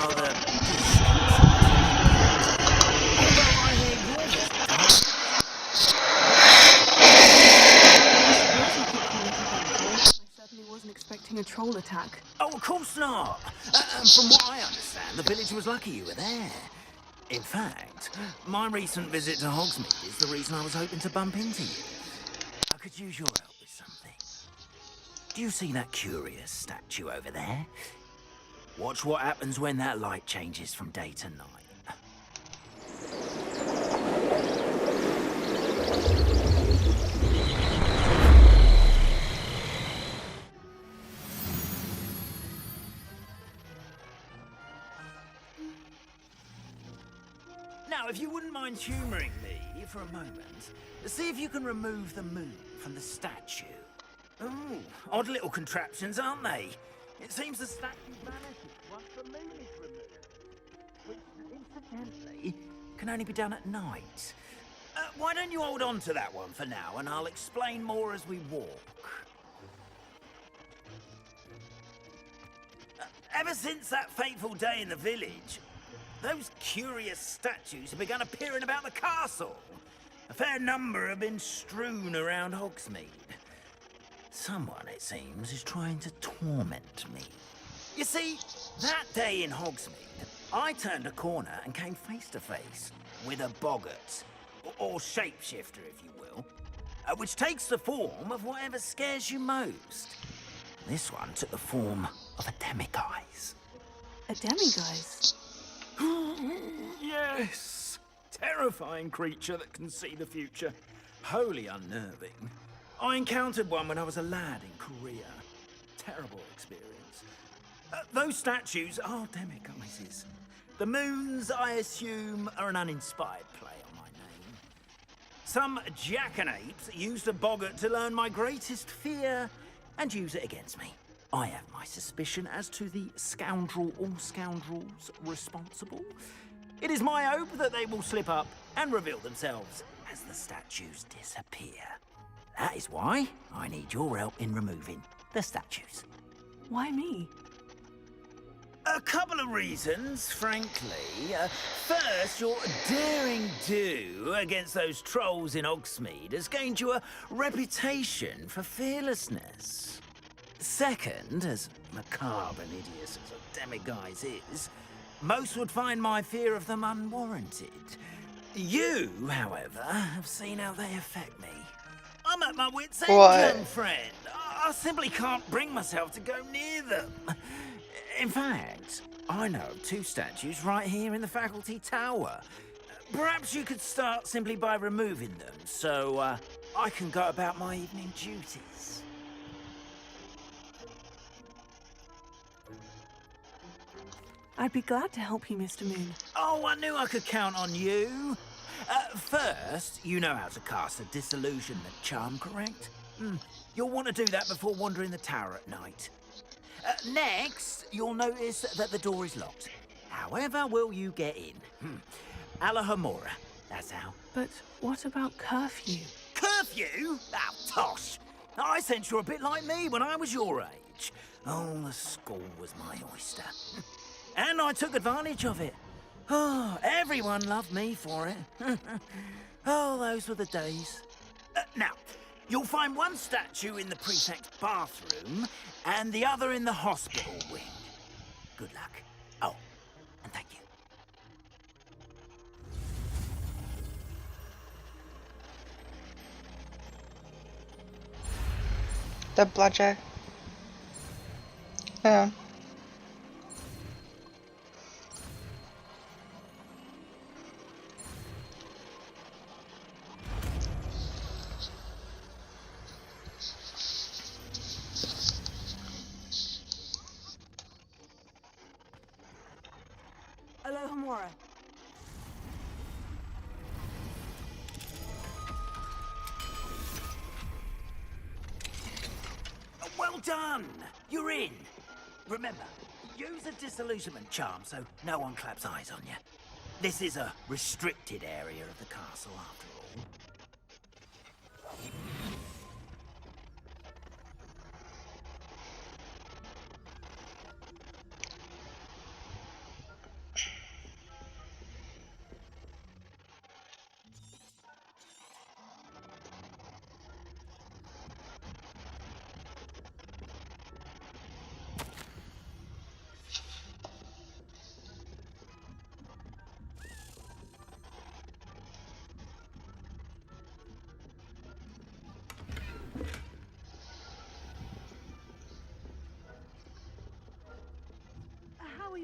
rather disconcerting. Although I hear your visit to I certainly wasn't expecting a troll attack. Oh, of course not. From what I understand, the village was lucky you were there. In fact, my recent visit to Hogsmeade is the reason I was hoping to bump into you. I could use your help with something. Do you see that curious statue over there? Watch what happens when that light changes from day to night. Now, if you wouldn't mind humouring me for a moment, see if you can remove the moon from the statue. Ooh, odd little contraptions, aren't they? It seems the statue vanishes once the moon is removed, which, incidentally, can only be done at night. Why don't you hold on to that one for now, and I'll explain more as we walk. Ever since that fateful day in the village, those curious statues have begun appearing about the castle. A fair number have been strewn around Hogsmeade. Someone, it seems, is trying to torment me. You see, that day in Hogsmeade, I turned a corner and came face to face with a boggart, or shapeshifter, if you will, which takes the form of whatever scares you most. This one took the form of a demiguise. A demiguise? Yes! Terrifying creature that can see the future. Wholly unnerving. I encountered one when I was a lad in Korea. Terrible experience. Those statues are demiguises. The moons, I assume, are an uninspired play on my name. Some jackanapes used a boggart to learn my greatest fear and use it against me. I have my suspicion as to the scoundrel or scoundrels responsible. It is my hope that they will slip up and reveal themselves as the statues disappear. That is why I need your help in removing the statues. Why me? A couple of reasons, frankly. First, your daring do against those trolls in Hogsmeade has gained you a reputation for fearlessness. Second, as macabre and hideous as a demiguise is, most would find my fear of them unwarranted. You, however, have seen how they affect me. I'm at my wit's end, young friend. I simply can't bring myself to go near them. In fact, I know of two statues right here in the faculty tower. Perhaps you could start simply by removing them, so I can go about my evening duties. I'd be glad to help you, Mr. Moon. Oh, I knew I could count on you. First, you know how to cast a disillusionment charm, correct? You'll want to do that before wandering the tower at night. Next, you'll notice that the door is locked. However will you get in? Alahomora, that's how. But what about curfew? Curfew? Oh, tosh. I sense you're a bit like me when I was your age. Oh, the school was my oyster. And I took advantage of it. Oh, everyone loved me for it. Oh, those were the days. Now, you'll find one statue in the prefect's bathroom and the other in the hospital wing. Good luck. Oh, and thank you. The bludger. Oh. Alohomora. Well done! You're in. Remember, use a disillusionment charm so no one claps eyes on you. This is a restricted area of the castle, after all.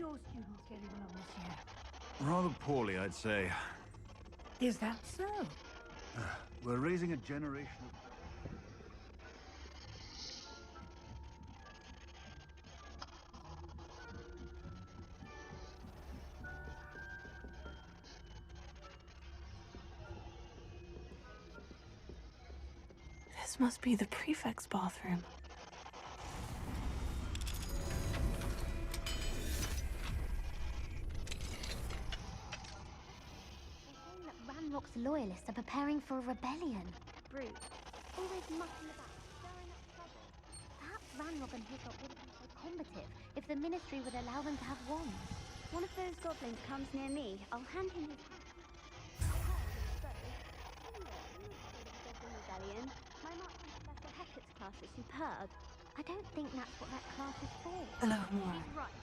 your students getting along this year? Rather poorly, I'd say. Is that so? We're raising a generation of... This must be the prefect's bathroom. Ranrock's loyalists are preparing for a rebellion. Brute. Always mucking about, stirring up trouble. Perhaps Ranrock and Hickok wouldn't be so combative if the Ministry would allow them to have wands. One of those goblins comes near me, I'll hand him his hat. Rebellion. My mark from Professor Hecat's class is superb. I don't think that's what that class is for. Hello, Mora. He's right.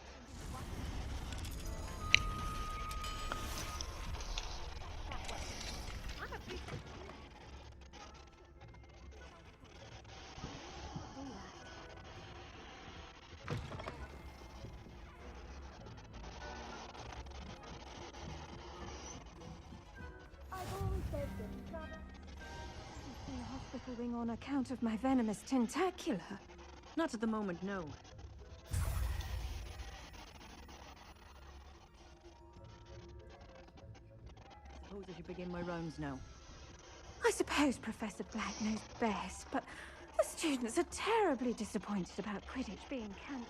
In the hospital wing on account of my venomous tentacula. Not at the moment, no. Suppose I should begin my rounds now. I suppose Professor Black knows best, but the students are terribly disappointed about Quidditch being cancelled.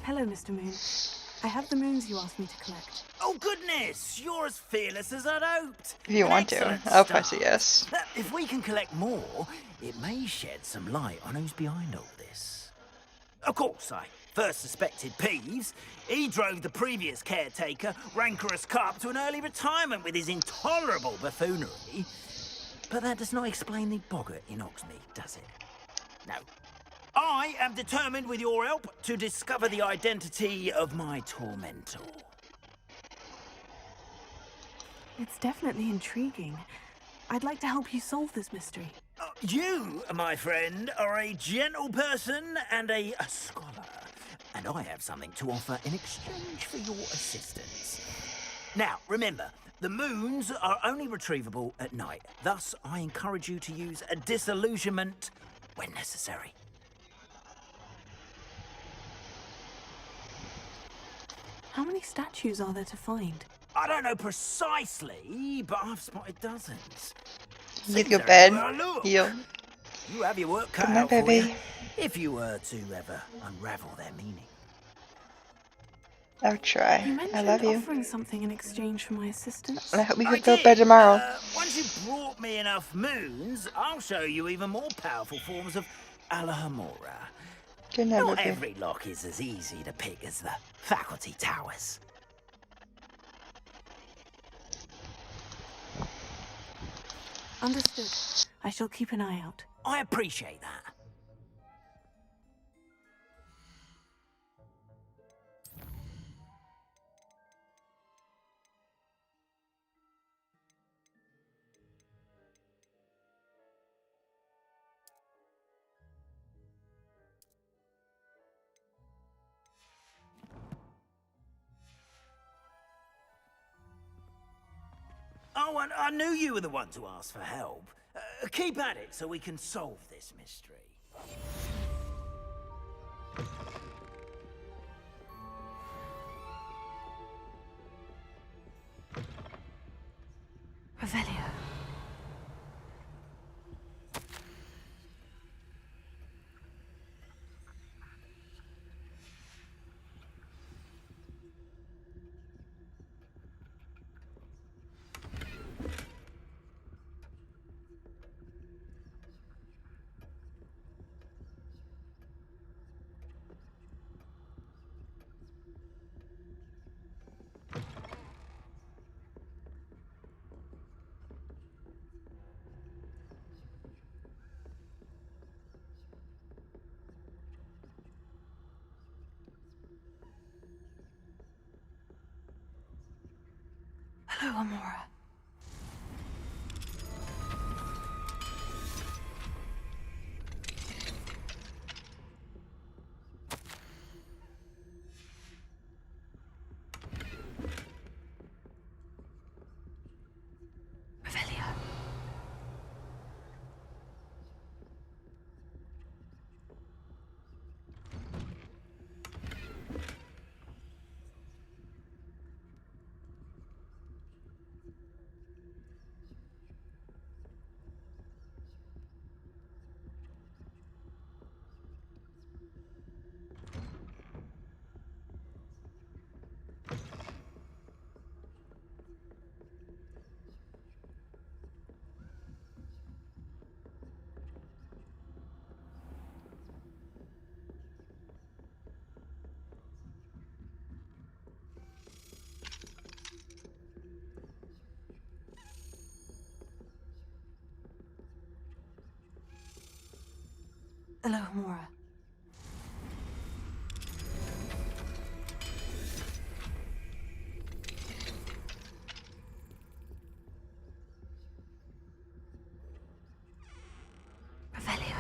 Hello, Mr. Moon. I have the moons you asked me to collect. Oh, goodness! You're as fearless as I'd hoped. If you An want to, excellent I'll press a start. yes. If we can collect more, it may shed some light on who's behind all this. Of course, I first suspected Peeves. He drove the previous caretaker, Rancorous Carp, to an early retirement with his intolerable buffoonery. But that does not explain the boggart in Oxmead, does it? No. I am determined, with your help, to discover the identity of my tormentor. It's definitely intriguing. I'd like to help you solve this mystery. You, my friend, are a gentle person and a scholar. And I have something to offer in exchange for your assistance. Now, remember, the moons are only retrievable at night. Thus, I encourage you to use a disillusionment when necessary. How many statues are there to find? I don't know precisely, but I've spotted dozens. Need to go Seems bed. everywhere I look. Heal. You have your work cut Good night, out for baby. you, if you were to ever unravel their meaning. I'll try. You I mentioned love you. offering something in exchange for my assistance. And I hope you I can feel did. better tomorrow. Once you've brought me enough moons, I'll show you even more powerful forms of Alahamora. Good night, Not baby. every lock is as easy to pick as the faculty towers. Understood. I shall keep an eye out. I appreciate that. Oh, and I knew you were the one to ask for help. Keep at it so we can solve this mystery. Revelio. Hello, Amora. Revelio. Hello, Amora. Revelio.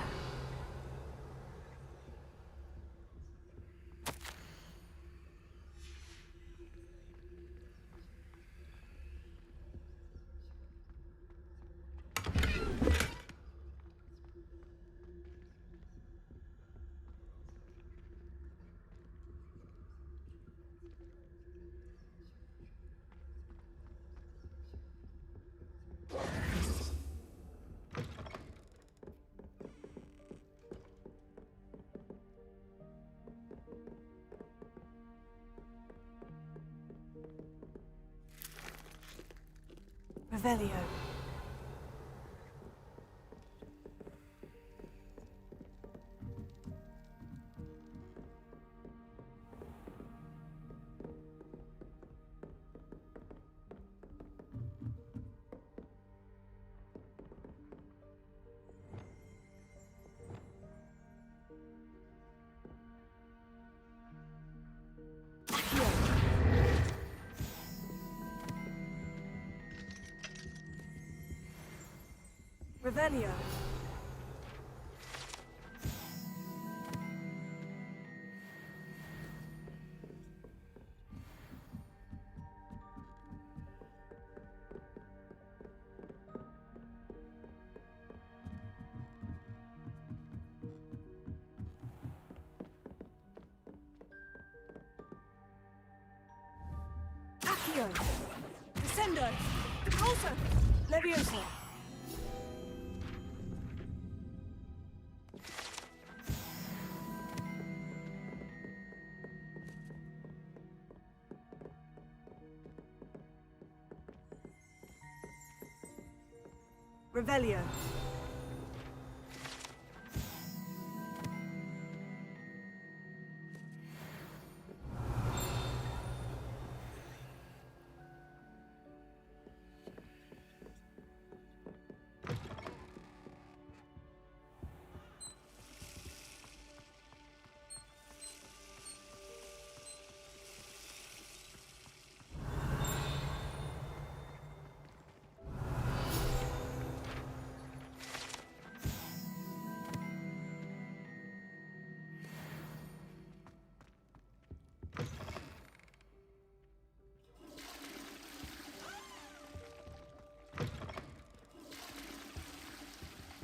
Revelio. Revelio. Accio. Descendo. Repulsor. Leviosa. Revelio.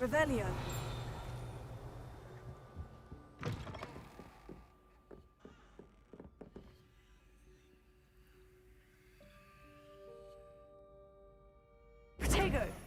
Revelio. Protego.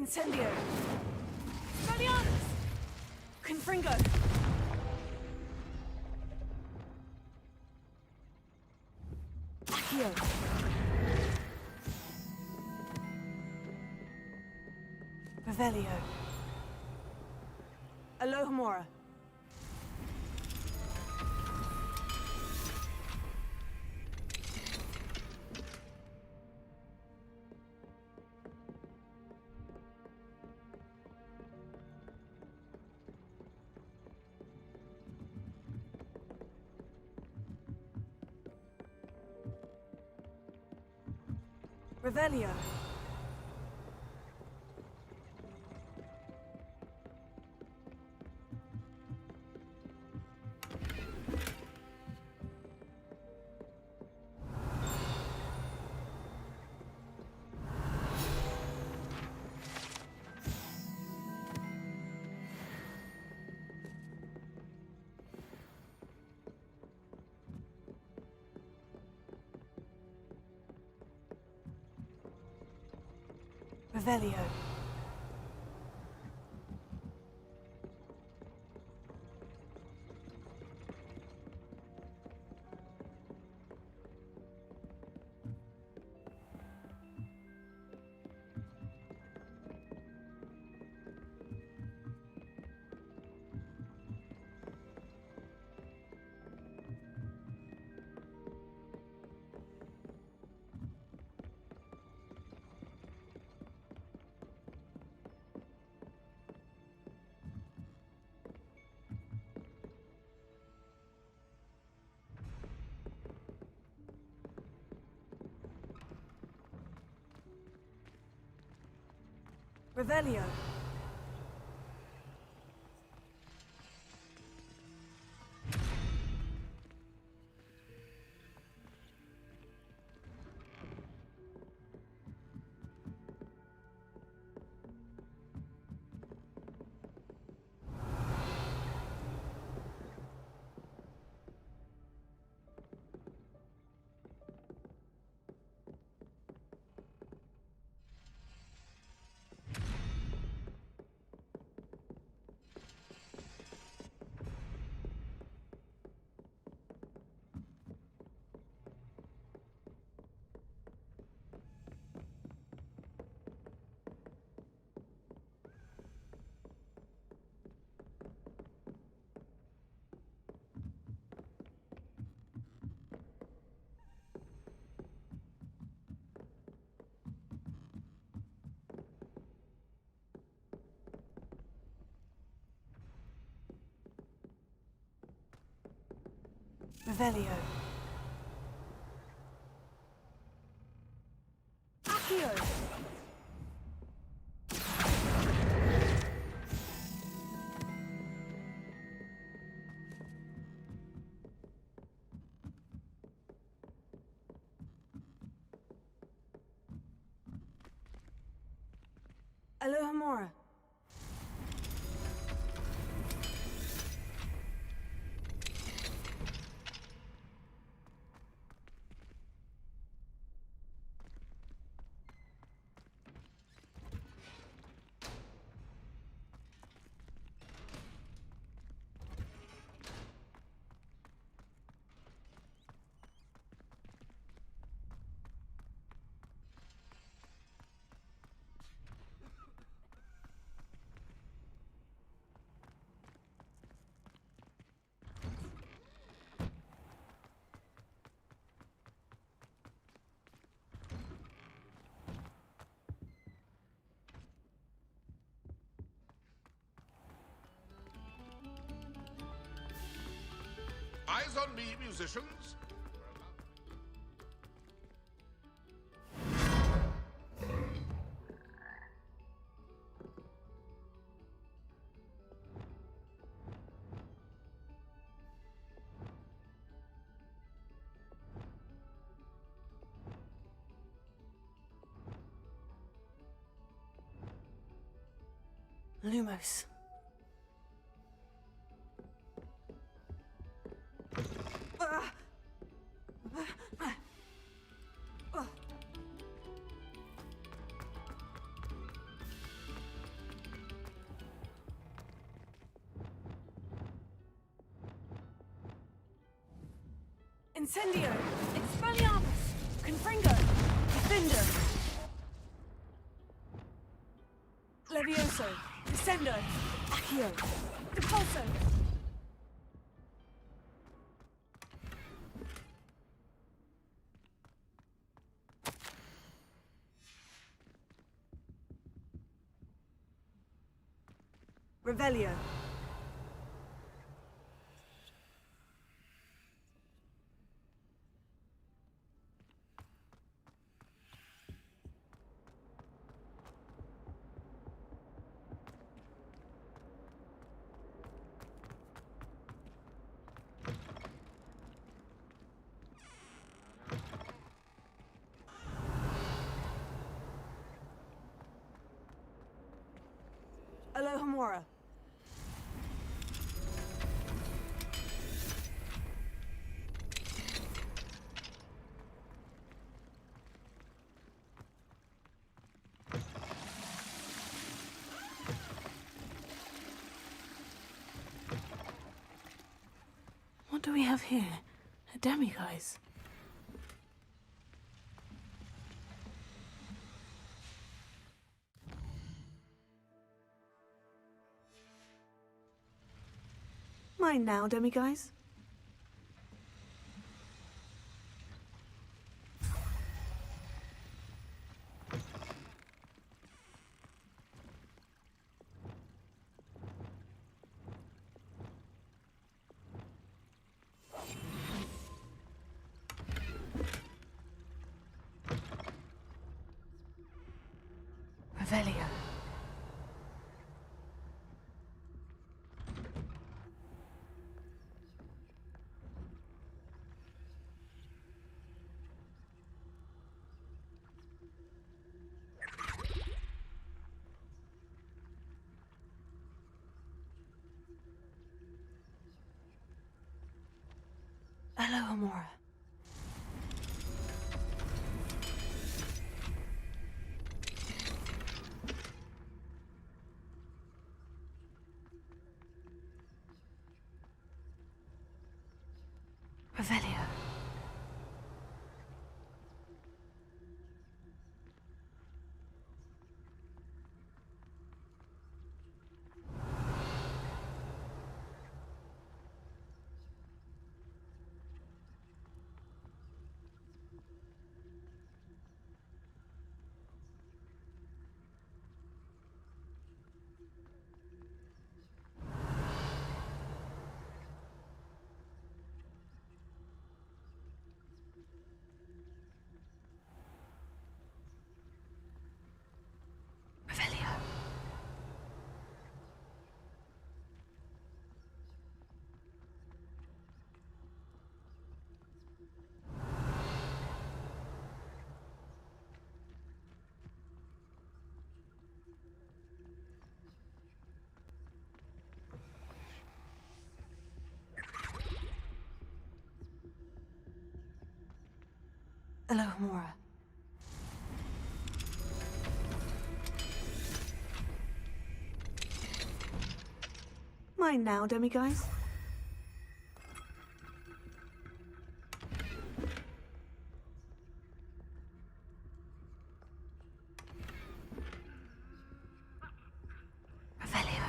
Incendio. Spellianus. Confringo. Accio. Revelio. Alohomora. Revelio. Revelio. Revelio. Revelio. Accio. Alohomora. Eyes on me, musicians. Lumos. Incendio! Expelliarmus! Confringo! Defender! Levioso! Descendo! Accio! Depulso! Revelio! Alohomora. What do we have here? A demiguise. Mine now, demiguise. Revelio. Alohomora. Revelio. Revelio. Alohomora. Mine now, demiguise. Revelio.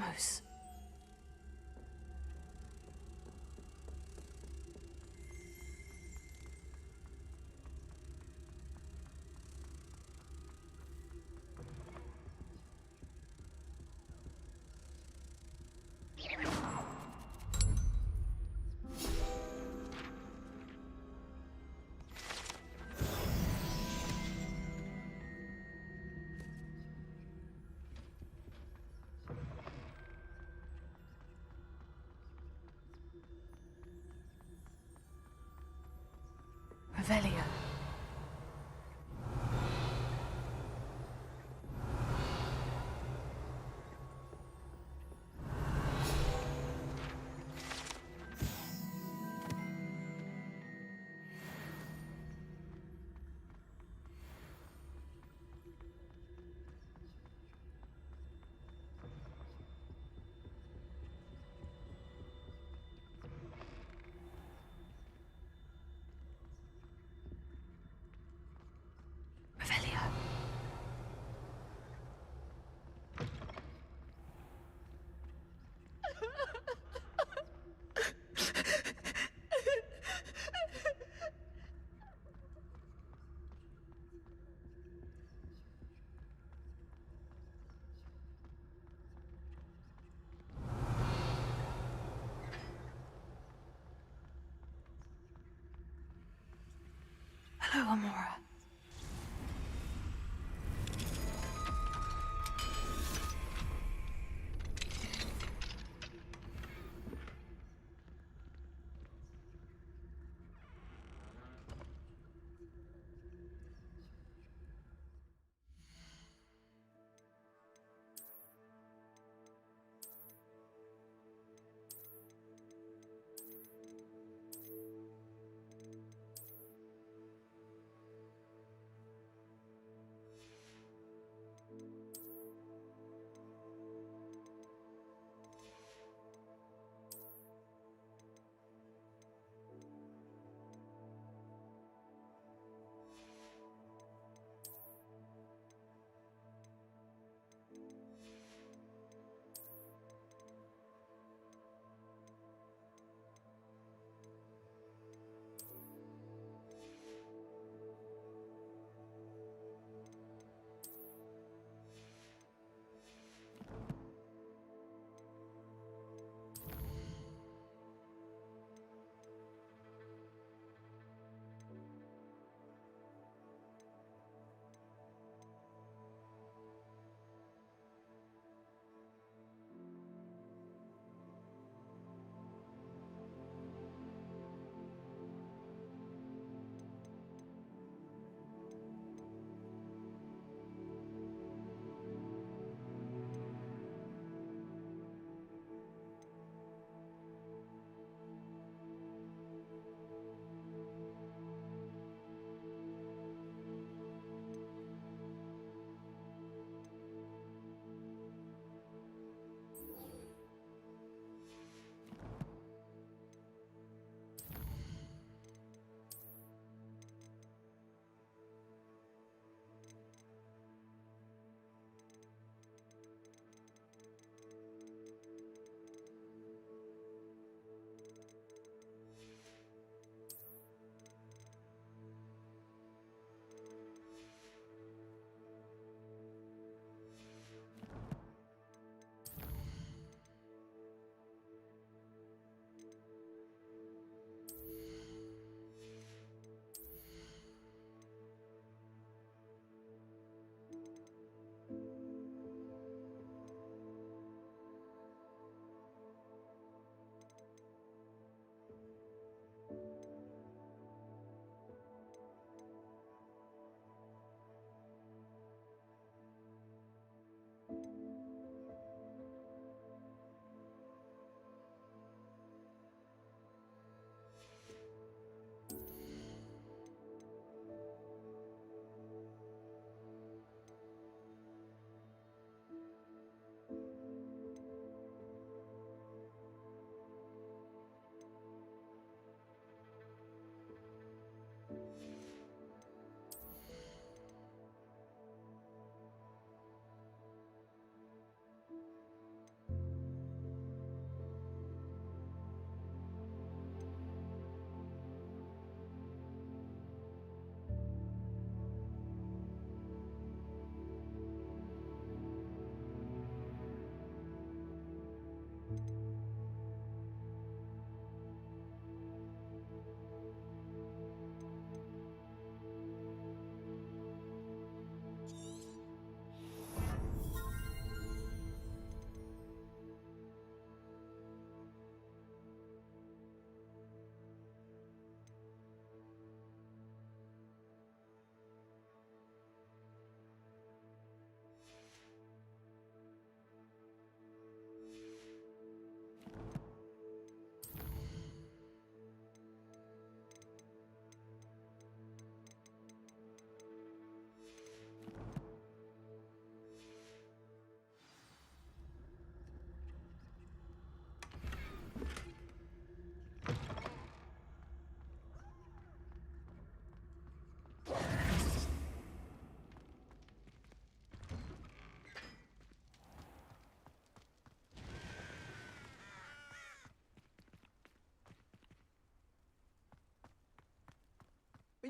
Ramos. Revelio. Revelio. Hello, Amora.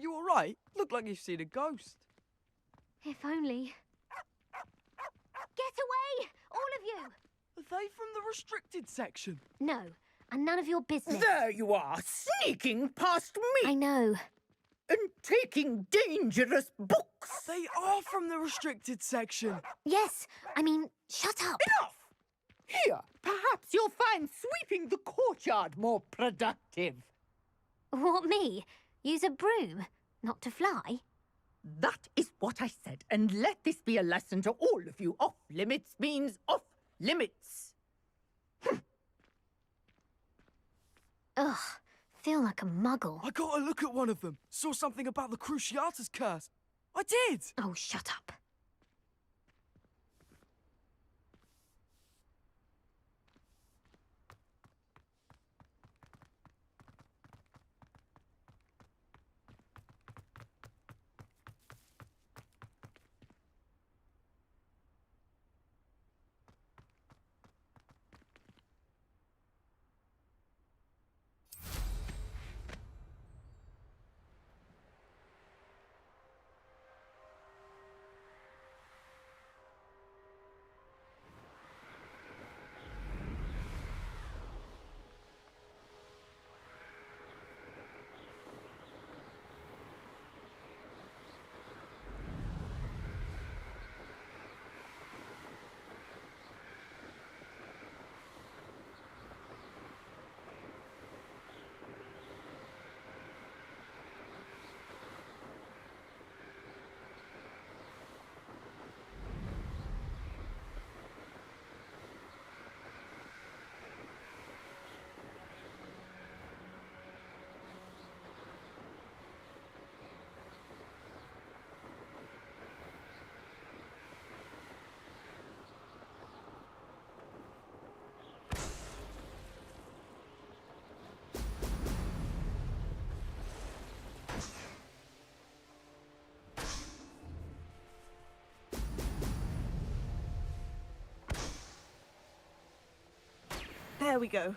you alright? Look like you've seen a ghost. If only. Get away! All of you! Are they from the restricted section? No, and none of your business. There you are, sneaking past me I know. and taking dangerous books. They are from the restricted section. Yes, I mean, shut up. Enough! Here, perhaps you'll find sweeping the courtyard more productive. What, me? Use a broom? Not to fly? That is what I said, and let this be a lesson to all of you. Off limits means off limits. Ugh, feel like a muggle. I got a look at one of them. Saw something about the Cruciatus curse. I did! Oh, shut up. There we go.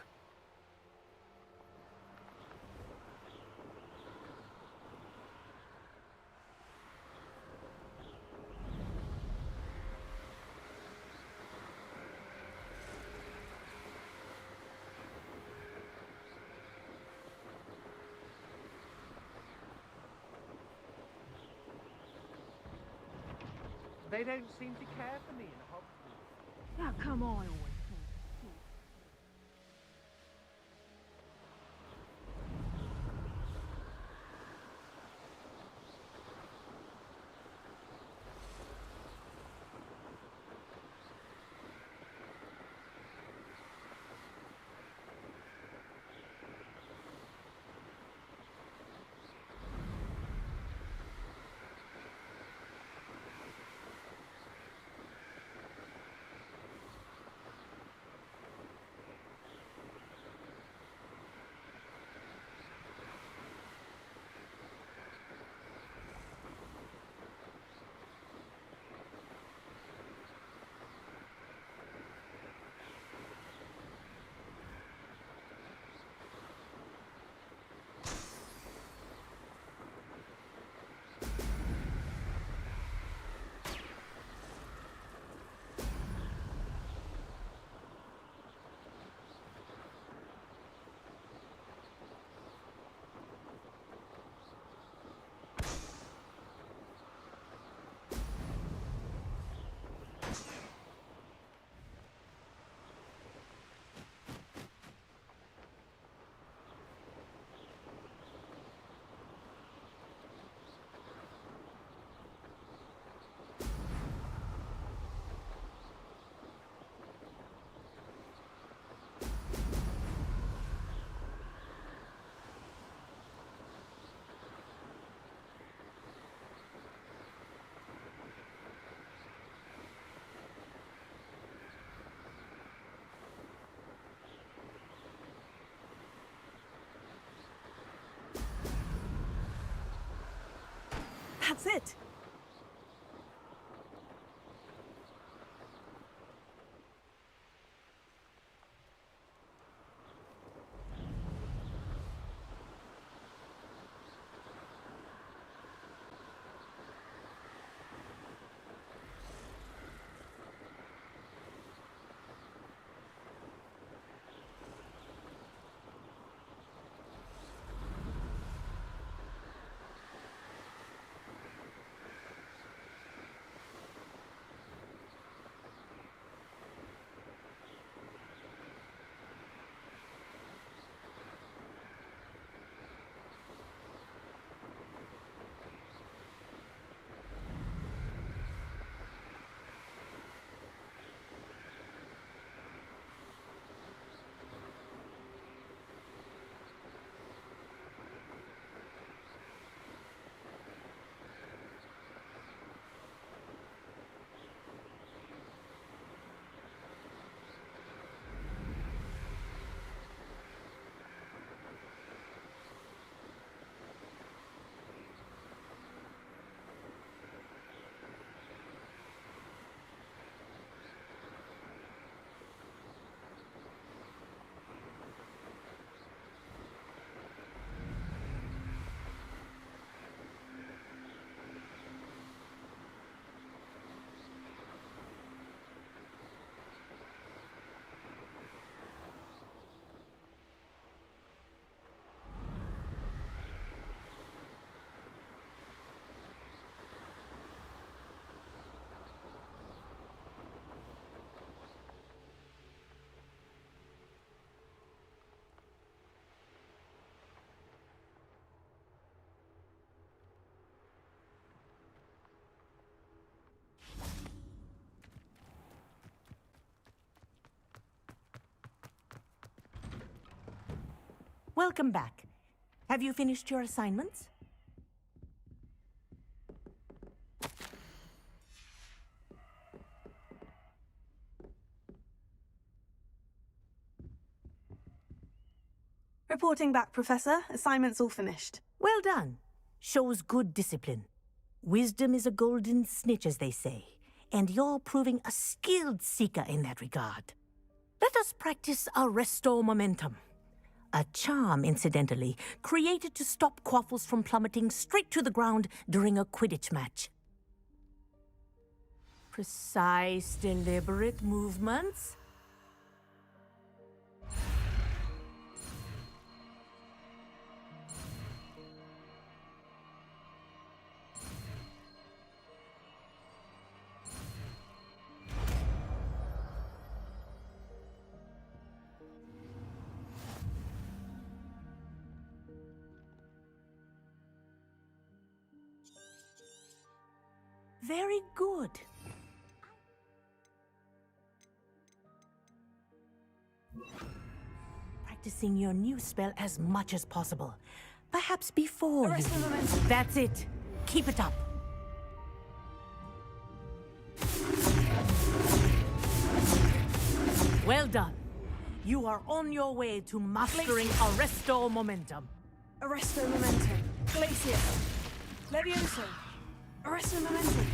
They don't seem to care for me in Hogwarts. Now, come on, always. That's it. Welcome back. Have you finished your assignments? Reporting back, Professor. Assignment's all finished. Well done. Shows good discipline. Wisdom is a golden snitch, as they say, and you're proving a skilled seeker in that regard. Let us practice Arresto Momentum. A charm, incidentally, created to stop quaffles from plummeting straight to the ground during a Quidditch match. Precise, deliberate movements. Very good. Practicing your new spell as much as possible. Perhaps before you... That's it. Keep it up. Well done. You are on your way to mastering Arresto Momentum. Arresto Momentum. Glacier. Levioso. Arresto Momentum.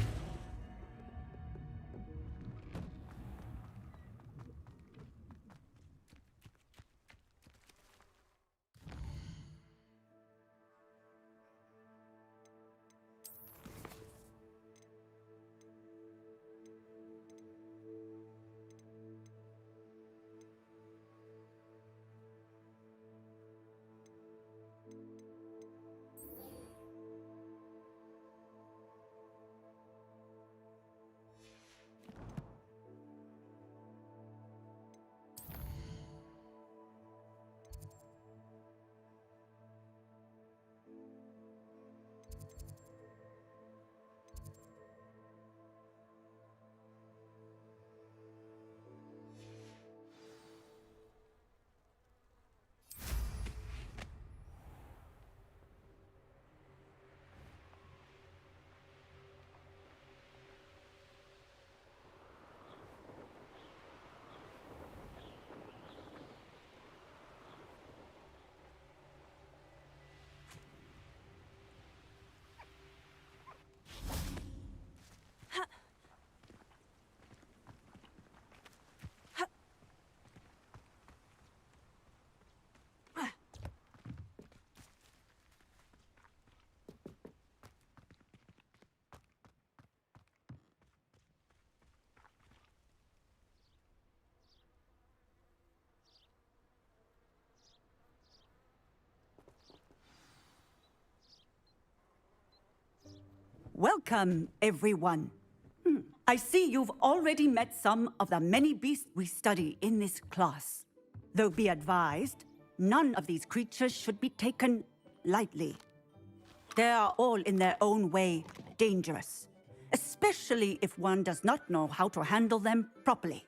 Welcome, everyone. I see you've already met some of the many beasts we study in this class. Though be advised, none of these creatures should be taken lightly. They are all in their own way dangerous, especially if one does not know how to handle them properly.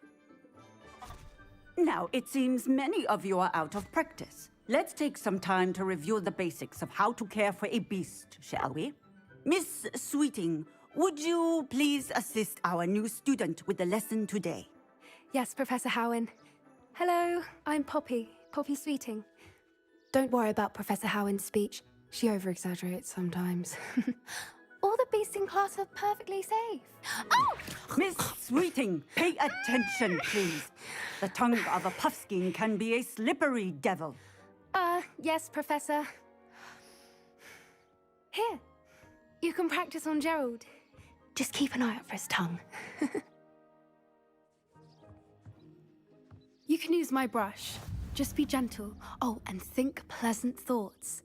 Now, it seems many of you are out of practice. Let's take some time to review the basics of how to care for a beast, shall we? Miss Sweeting, would you please assist our new student with the lesson today? Yes, Professor Howen. Hello, I'm Poppy Sweeting. Don't worry about Professor Howen's speech. She over-exaggerates sometimes. All the beasts in class are perfectly safe. Oh! Miss Sweeting, pay attention, please. The tongue of a puffskein can be a slippery devil. Yes, Professor. Here. You can practice on Gerald. Just keep an eye out for his tongue. You can use my brush. Just be gentle. Oh, and think pleasant thoughts.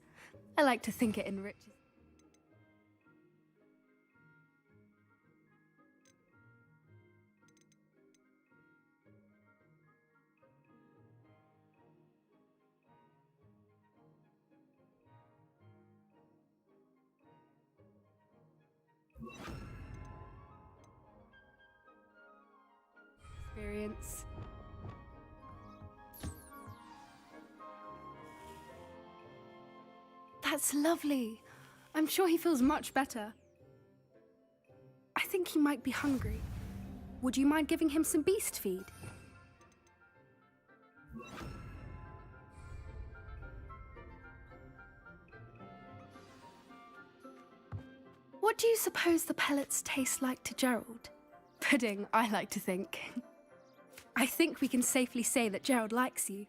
I like to think it enriches. Experience. that's lovely. I'm sure he feels much better. I think he might be hungry. Would you mind giving him some beast feed? What do you suppose the pellets taste like to Gerald? Pudding, I like to think. I think we can safely say that Gerald likes you.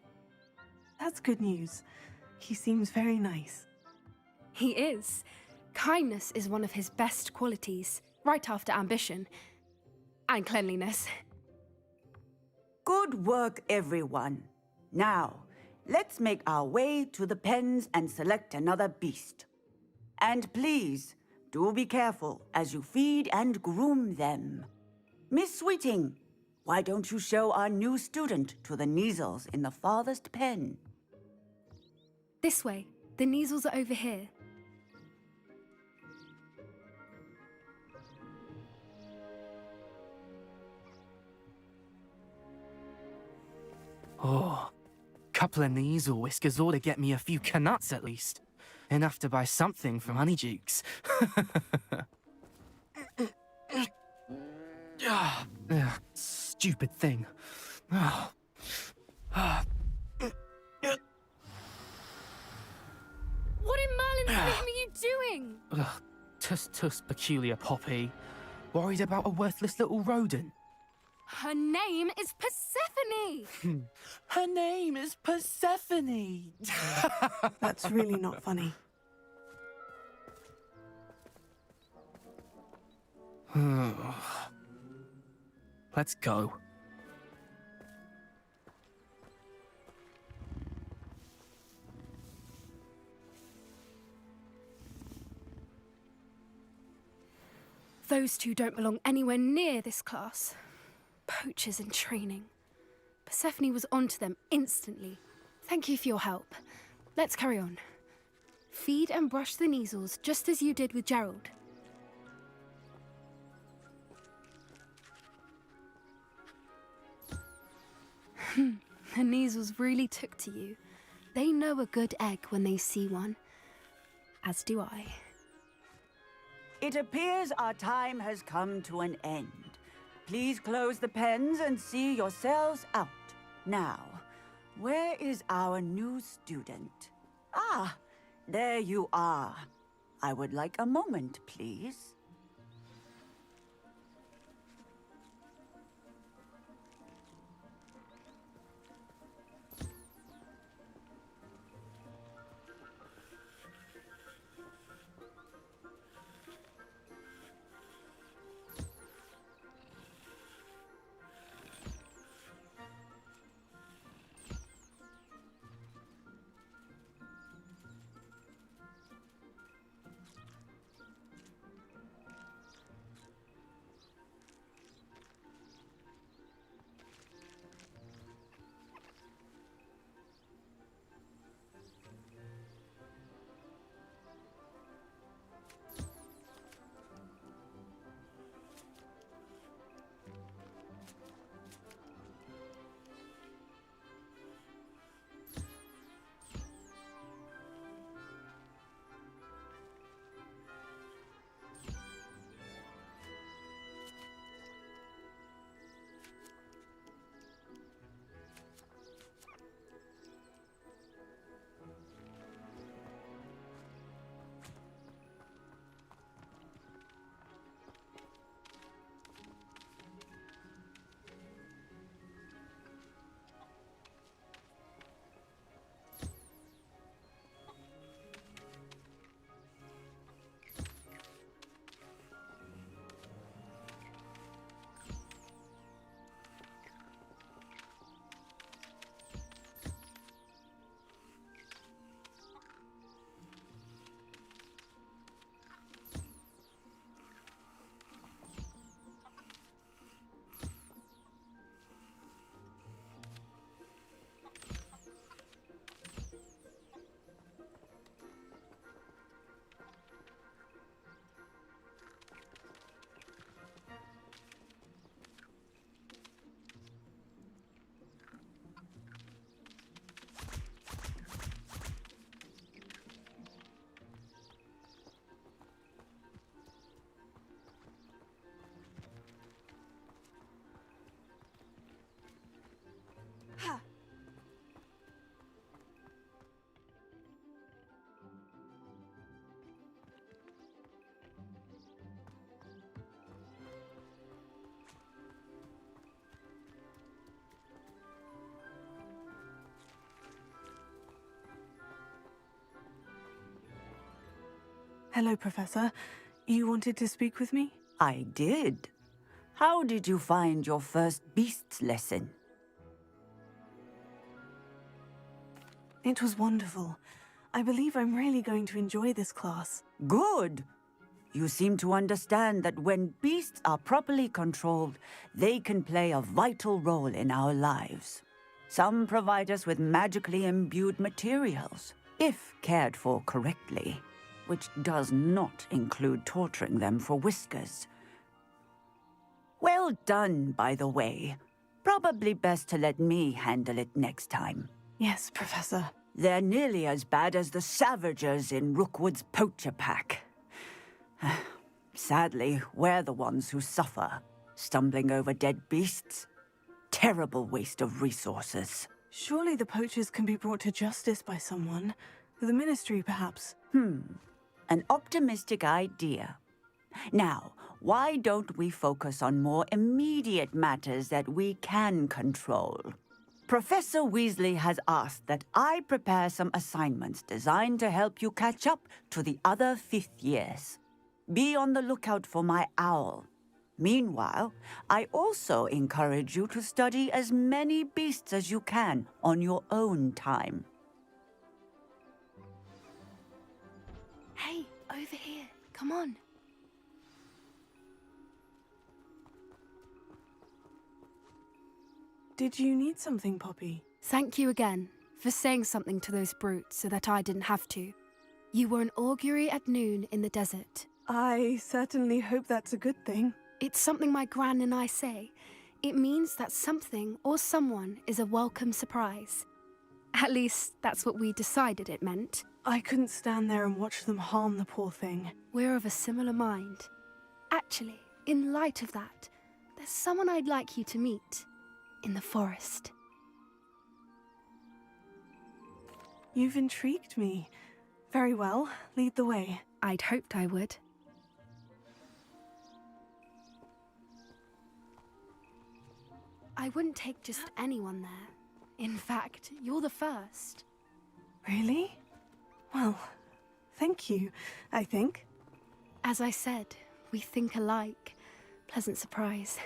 That's good news. He seems very nice. He is. Kindness is one of his best qualities, right after ambition. And cleanliness. Good work, everyone. Now, let's make our way to the pens and select another beast. And please, do be careful as you feed and groom them. Miss Sweeting, why don't you show our new student to the Neasels in the farthest pen? This way. The Neasels are over here. Oh, couple of Neasel whiskers ought to get me a few canuts at least. Enough to buy something from Honeydukes. Stupid thing. What in Merlin's name are you doing? Tuss, peculiar Poppy. Worried about a worthless little rodent. Her name is Persephone! Her name is Persephone! That's really not funny. Let's go. Those two don't belong anywhere near this class. Poachers in training. Persephone was onto them instantly. Thank you for your help. Let's carry on. Feed and brush the Neasels just as you did with Gerald. The Neasels really took to you. They know a good egg when they see one. As do I. It appears our time has come to an end. Please close the pens and see yourselves out. Now, where is our new student? Ah, there you are. I would like a moment, please. Hello, Professor. You wanted to speak with me? I did. How did you find your first beasts lesson? It was wonderful. I believe I'm really going to enjoy this class. Good. You seem to understand that when beasts are properly controlled, they can play a vital role in our lives. Some provide us with magically imbued materials, if cared for correctly, which does not include torturing them for whiskers. Well done, by the way. Probably best to let me handle it next time. Yes, Professor. They're nearly as bad as the Savagers in Rookwood's poacher pack. Sadly, we're the ones who suffer, stumbling over dead beasts. Terrible waste of resources. Surely the poachers can be brought to justice by someone. The Ministry, perhaps. An optimistic idea. Now, why don't we focus on more immediate matters that we can control? Professor Weasley has asked that I prepare some assignments designed to help you catch up to the other fifth years. Be on the lookout for my owl. Meanwhile, I also encourage you to study as many beasts as you can on your own time. Hey, over here. Come on. Did you need something, Poppy? Thank you again for saying something to those brutes so that I didn't have to. You were an augury at noon in the desert. I certainly hope that's a good thing. It's something my gran and I say. It means that something or someone is a welcome surprise. At least, that's what we decided it meant. I couldn't stand there and watch them harm the poor thing. We're of a similar mind. Actually, in light of that, there's someone I'd like you to meet. In the forest. You've intrigued me. Very well, lead the way. I'd hoped I would. I wouldn't take just anyone there. In fact, you're the first. Really? Well, thank you, I think. As I said, we think alike. Pleasant surprise.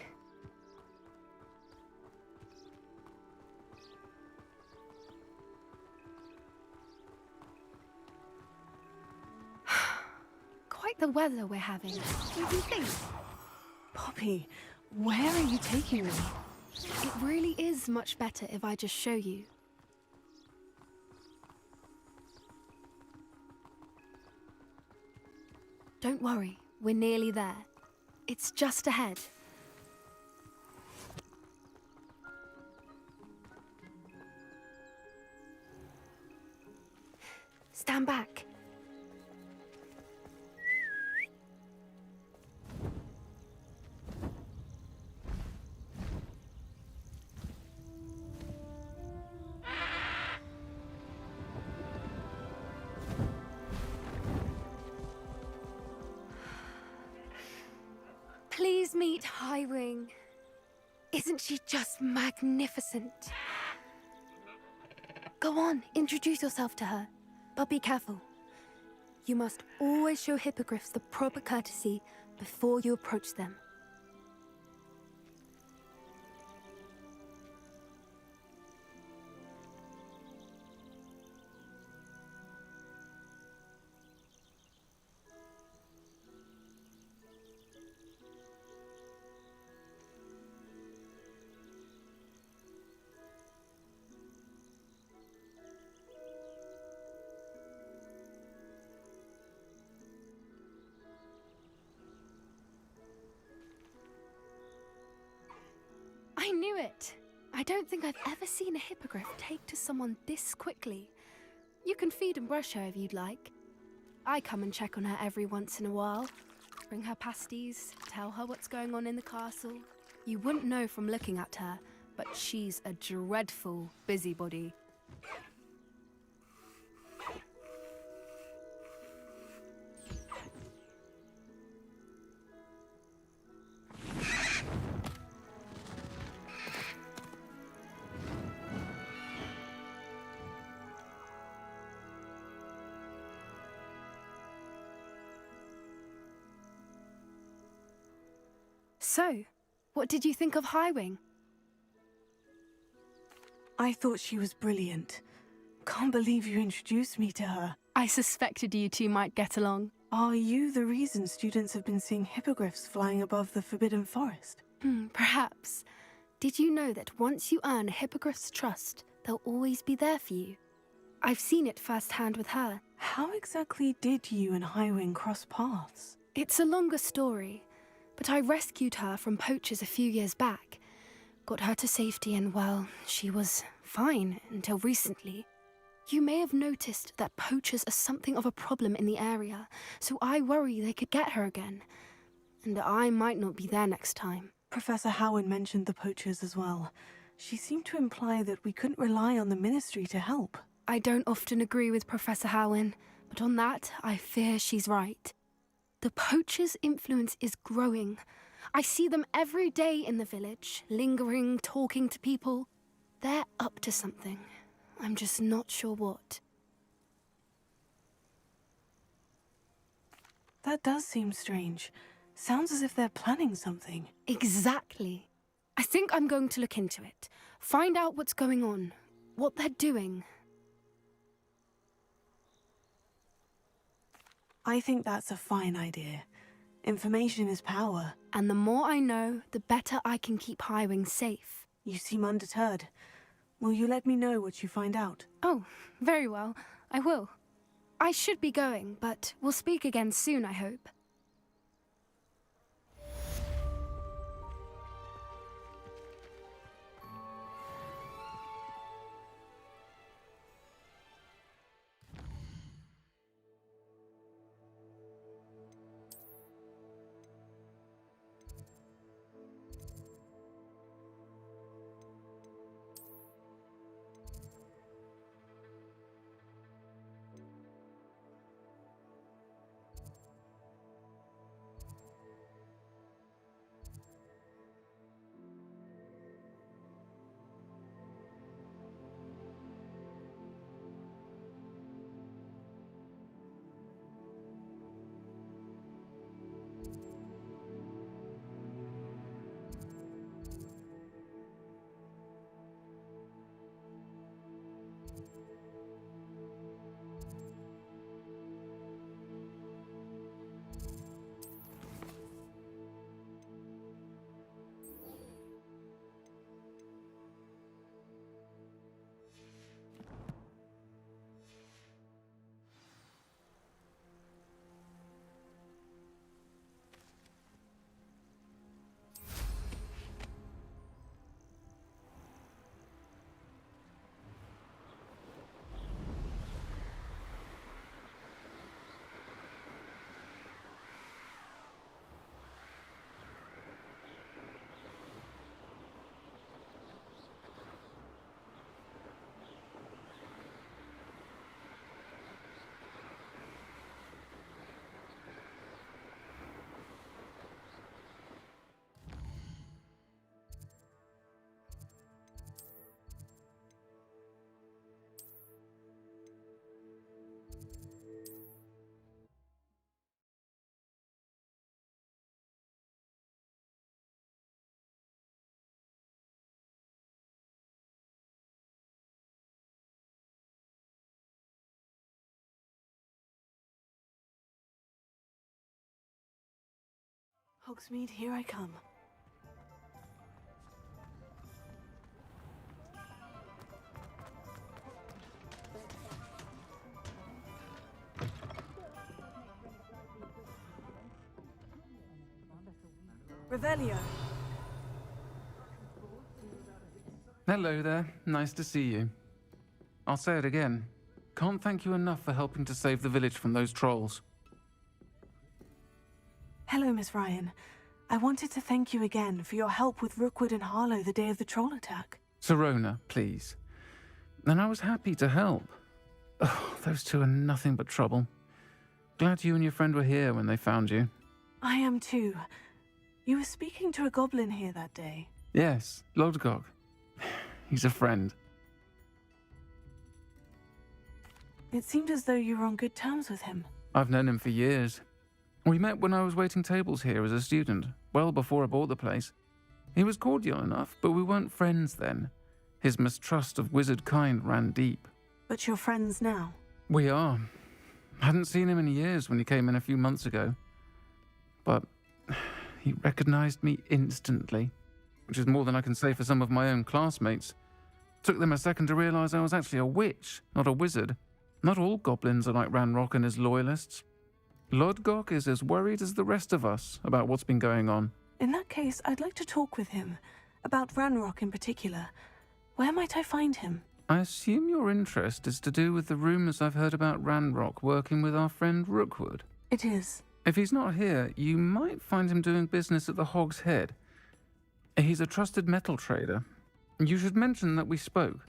Quite the weather we're having. Don't you think? Poppy, where are you taking me? It really is much better if I just show you. Don't worry, we're nearly there. It's just ahead. Stand back. Please meet Highwing. Isn't she just magnificent? Go on, introduce yourself to her. But be careful. You must always show hippogriffs the proper courtesy before you approach them. I knew it! I don't think I've ever seen a hippogriff take to someone this quickly. You can feed and brush her if you'd like. I come and check on her every once in a while. Bring her pasties, tell her what's going on in the castle. You wouldn't know from looking at her, but she's a dreadful busybody. So, what did you think of Highwing? I thought she was brilliant. Can't believe you introduced me to her. I suspected you two might get along. Are you the reason students have been seeing hippogriffs flying above the Forbidden Forest? Perhaps. Did you know that once you earn a hippogriff's trust, they'll always be there for you? I've seen it firsthand with her. How exactly did you and Highwing cross paths? It's a longer story, but I rescued her from poachers a few years back. Got her to safety and, well, she was fine until recently. You may have noticed that poachers are something of a problem in the area, so I worry they could get her again. And I might not be there next time. Professor Howard mentioned the poachers as well. She seemed to imply that we couldn't rely on the Ministry to help. I don't often agree with Professor Howin, but on that, I fear she's right. The poachers' influence is growing. I see them every day in the village, lingering, talking to people. They're up to something. I'm just not sure what. That does seem strange. Sounds as if they're planning something. Exactly. I think I'm going to look into it. Find out what's going on, what they're doing. I think that's a fine idea. Information is power. And the more I know, the better I can keep Highwing safe. You seem undeterred. Will you let me know what you find out? Oh, very well. I will. I should be going, but we'll speak again soon, I hope. Hogsmeade, here I come. Revelio. Hello there. Nice to see you. I'll say it again. Can't thank you enough for helping to save the village from those trolls. Hello, Miss Ryan. I wanted to thank you again for your help with Rookwood and Harlow the day of the troll attack. Serona, please. And I was happy to help. Oh, those two are nothing but trouble. Glad you and your friend were here when they found you. I am too. You were speaking to a goblin here that day. Yes, Lodgok. He's a friend. It seemed as though you were on good terms with him. I've known him for years. We met when I was waiting tables here as a student, well before I bought the place. He was cordial enough, but we weren't friends then. His mistrust of wizard kind ran deep. But you're friends now. We are. Hadn't seen him in years when he came in a few months ago. But he recognized me instantly, which is more than I can say for some of my own classmates. Took them a second to realize I was actually a witch, not a wizard. Not all goblins are like Ranrock and his loyalists. Lodgok is as worried as the rest of us about what's been going on. In that case, I'd like to talk with him. About Ranrock in particular. Where might I find him? I assume your interest is to do with the rumors I've heard about Ranrock working with our friend Rookwood. It is. If he's not here, you might find him doing business at the Hog's Head. He's a trusted metal trader. You should mention that we spoke.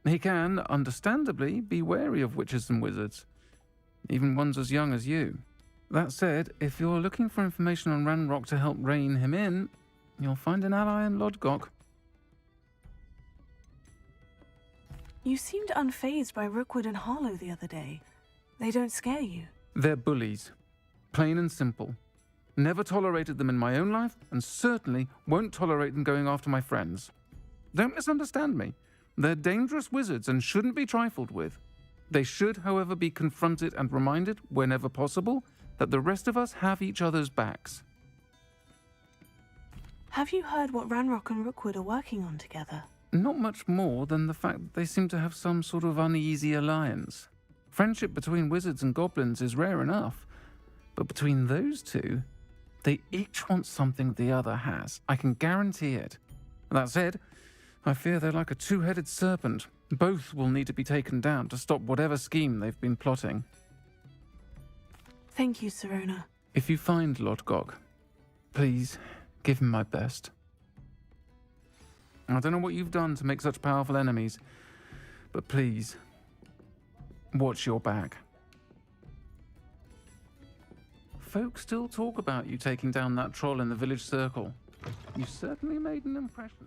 He can, understandably, be wary of witches and wizards, even ones as young as you. That said, if you're looking for information on Ranrock to help rein him in, you'll find an ally in Lodgok. You seemed unfazed by Rookwood and Harlow the other day. They don't scare you. They're bullies. Plain and simple. Never tolerated them in my own life, and certainly won't tolerate them going after my friends. Don't misunderstand me. They're dangerous wizards and shouldn't be trifled with. They should, however, be confronted and reminded, whenever possible, that the rest of us have each other's backs. Have you heard what Ranrock and Rookwood are working on together? Not much more than the fact that they seem to have some sort of uneasy alliance. Friendship between wizards and goblins is rare enough, but between those two, they each want something the other has. I can guarantee it. That said, I fear they're like a two-headed serpent. Both will need to be taken down to stop whatever scheme they've been plotting. Thank you, Serona. If you find Lodgok, please give him my best. I don't know what you've done to make such powerful enemies, but please, watch your back. Folk still talk about you taking down that troll in the village circle. You certainly made an impression.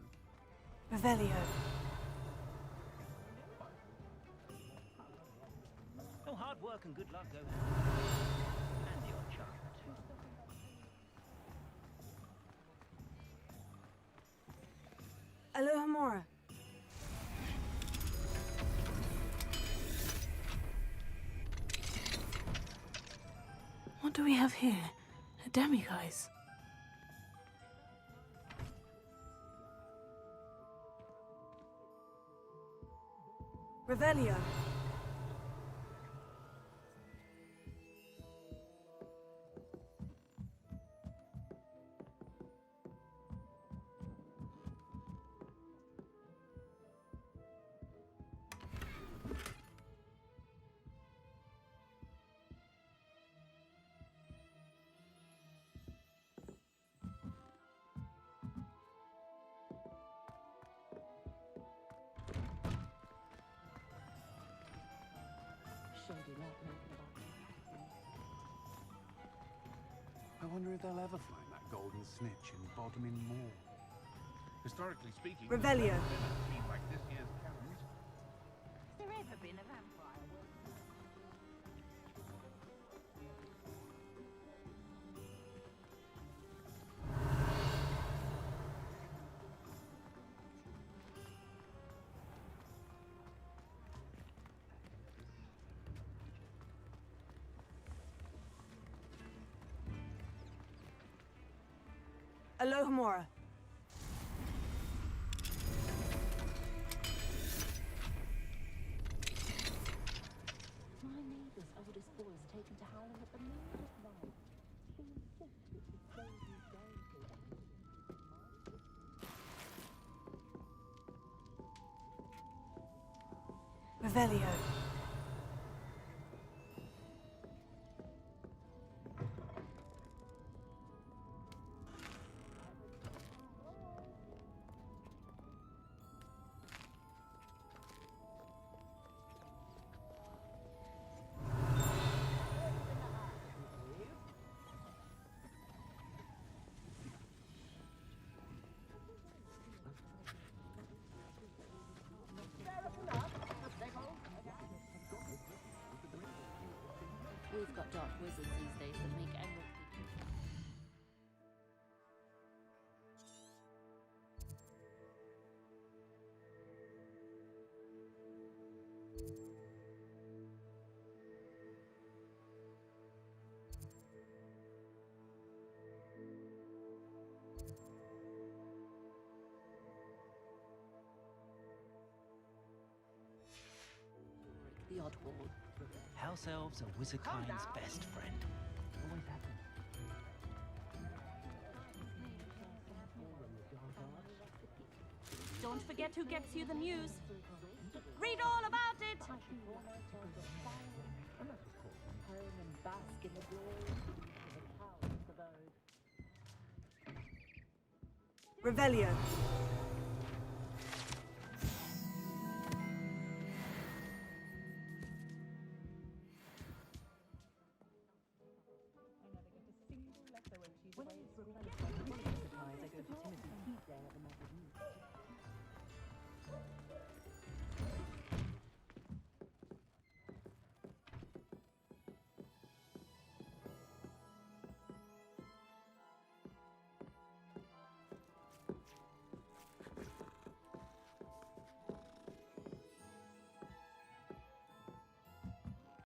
Revelio. Oh, hard work and good luck go and the odd chance. Alohomora. What do we have here? A demiguise. Revelio. I wonder if they'll ever find that golden snitch in Bodmin Moor. Historically speaking, Revelio. a team like this year's Camerons. Has there ever been a vampire? Alohomora. My neighbour's oldest boy is taken to howling at the middle of night. He insists it would save his day to Revelio. We've got dark wizards these days that make Emerald The Oddball. House elves are wizardkind's best friend. Always have been. Don't forget who gets you the news. Read all about it! Revelio. When I was replenished by the supplies, I go to Timothy Keith there at the magazine.